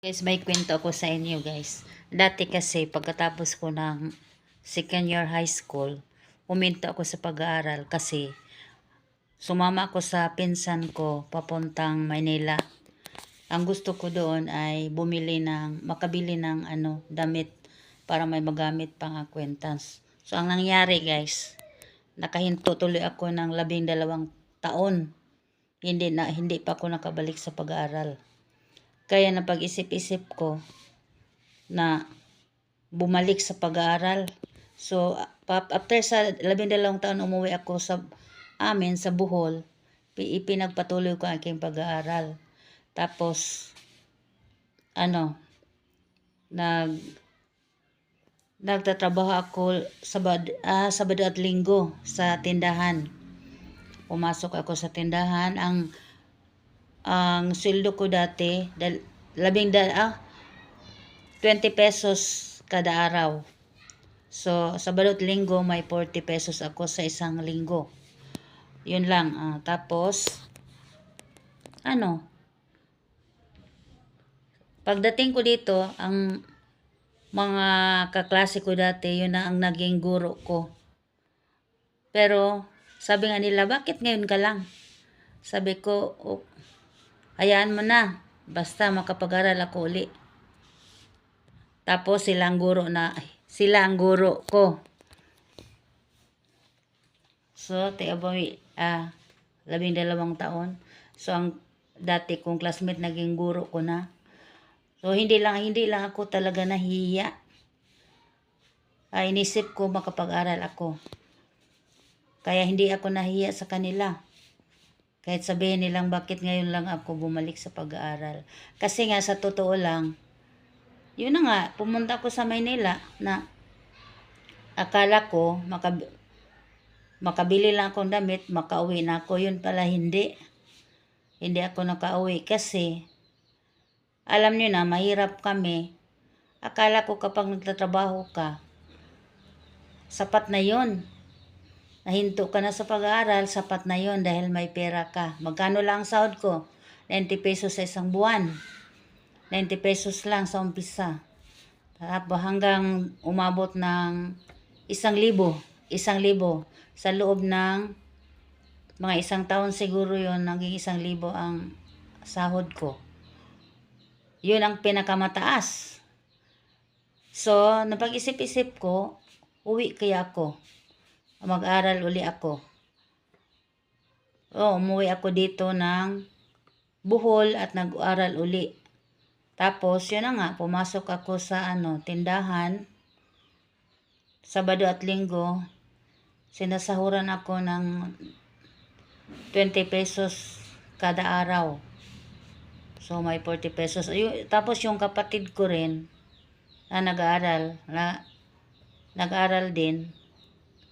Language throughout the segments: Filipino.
Guys, may kwento ako sa inyo guys. Dati kasi pagkatapos ko ng second year high school, huminto ako sa pag-aaral kasi sumama ako sa pinsan ko papuntang Maynila. Ang gusto ko doon ay makabili ng damit para may magamit pang acquaintance. So ang nangyari guys, nakahinto tuloy ako ng 12 taon. Hindi pa ako nakabalik sa pag-aaral. Kaya napag-isip-isip ko na bumalik sa pag-aaral. So, after sa 12 taon, umuwi ako sa amin, sa Bohol. Ipinagpatuloy ko ang aking pag-aaral. Tapos, nag, nagtatrabaho ako Sabado at Linggo sa tindahan. Pumasok ako sa tindahan. Ang sweldo ko dati, 20 pesos kada araw. So, Sabado at Linggo, may 40 pesos ako sa isang linggo. Yun lang. Tapos, pagdating ko dito, ang mga kaklase ko dati, yun na ang naging guro ko. Pero, sabi nga nila, bakit ngayon ka lang? Sabi ko, hayaan mo na. Basta makapag-aral ako uli. Tapos sila ang guro ko. So, tiaboy, 12 taon. So, ang dati kong classmate naging guro ko na. So, hindi lang ako talaga nahihiya. Inisip ko makapag-aral ako. Kaya hindi ako nahihiya sa kanila. Kahit sabihin nilang bakit ngayon lang ako bumalik sa pag-aaral. Kasi nga sa totoo lang, yun na nga, pumunta ako sa Maynila na akala ko makabili lang akong damit, makauwi na ako. Yun pala hindi. Hindi ako nakauwi kasi alam nyo na, mahirap kami. Akala ko kapag nagtatrabaho ka, sapat na yun. Nahinto ka na sa pag-aaral, sapat na yun dahil may pera ka. Magkano lang ang sahod ko? 90 pesos sa isang buwan. 90 pesos lang sa umpisa. Tapos hanggang umabot ng 1,000. 1,000. Sa loob ng mga isang taon siguro yon, naging 1,000 ang sahod ko. Yun ang pinakamataas. So, napag-isip-isip ko, uwi kaya ako. Mag-aral uli ako. Umuwi ako dito ng Bohol at nag-aral uli. Tapos, yun na nga, pumasok ako sa tindahan. Sabado at Linggo, sinasahuran ako ng 20 pesos kada araw. So, may 40 pesos. Tapos, yung kapatid ko rin, na nag-aral din,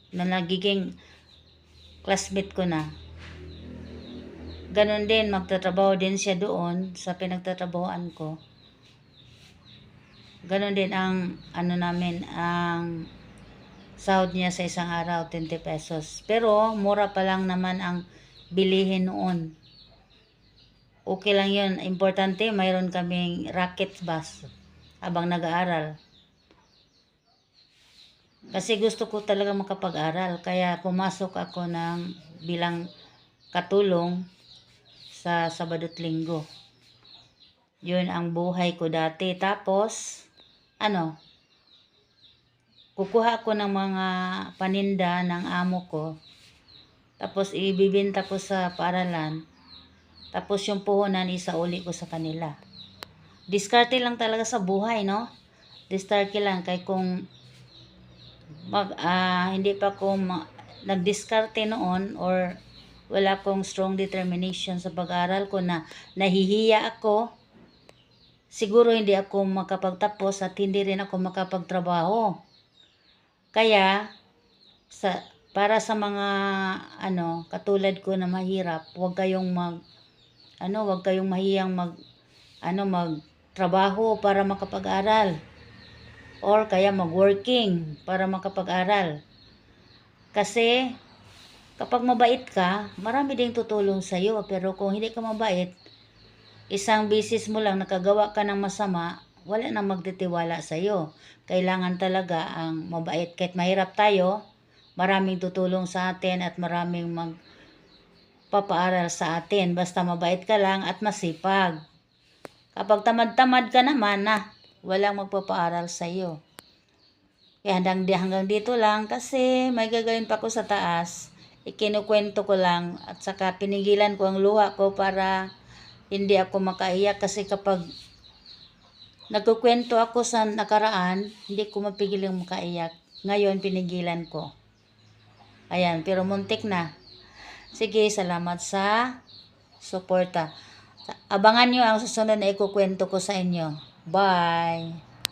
na nagiging classmate ko na. Ganon din, magtatrabaho din siya doon sa pinagtatrabahoan ko. Ganon din ang namin, ang sahod niya sa isang araw, 20 pesos. Pero, mura pa lang naman ang bilihin noon. Okay lang yun. Importante, mayroon kaming racket bus habang nag-aaral. Kasi gusto ko talaga makapag-aral. Kaya pumasok ako bilang katulong sa Sabado at Linggo. Yun ang buhay ko dati. Tapos, kukuha ko ng mga paninda ng amo ko. Tapos, ibibenta ko sa paaralan. Tapos, yung puhunan, isauli ko sa kanila. Diskarte lang talaga sa buhay, no? Diskarte lang. Kaya kung hindi pa ako nagdiskarte noon or wala akong strong determination sa pag-aaral ko na nahihiya ako, siguro hindi ako makapagtapos at hindi rin ako makapagtrabaho. Kaya, para sa mga katulad ko na mahirap, huwag kayong mahiyang magtrabaho para makapag-aral. Or kaya mag-working para makapag-aral. Kasi, kapag mabait ka, marami ding tutulong sa'yo. Pero kung hindi ka mabait, isang bisis mo lang nakagawa ka ng masama, wala nang magtitiwala sa'yo. Kailangan talaga ang mabait. Kahit mahirap tayo, maraming tutulong sa atin at maraming magpapaaral sa atin. Basta mabait ka lang at masipag. Kapag tamad-tamad ka naman walang magpapaaral sa'yo. Kaya hanggang dito lang kasi may gagawin pa ko sa taas. Ikinukwento ko lang at saka pinigilan ko ang luha ko para hindi ako makaiyak kasi kapag nagkukwento ako sa nakaraan, hindi ko mapigil yung makaiyak. Ngayon, pinigilan ko. Ayan, pero muntik na. Sige, salamat sa suporta. Abangan nyo ang susunod na ikukwento ko sa inyo. Bye!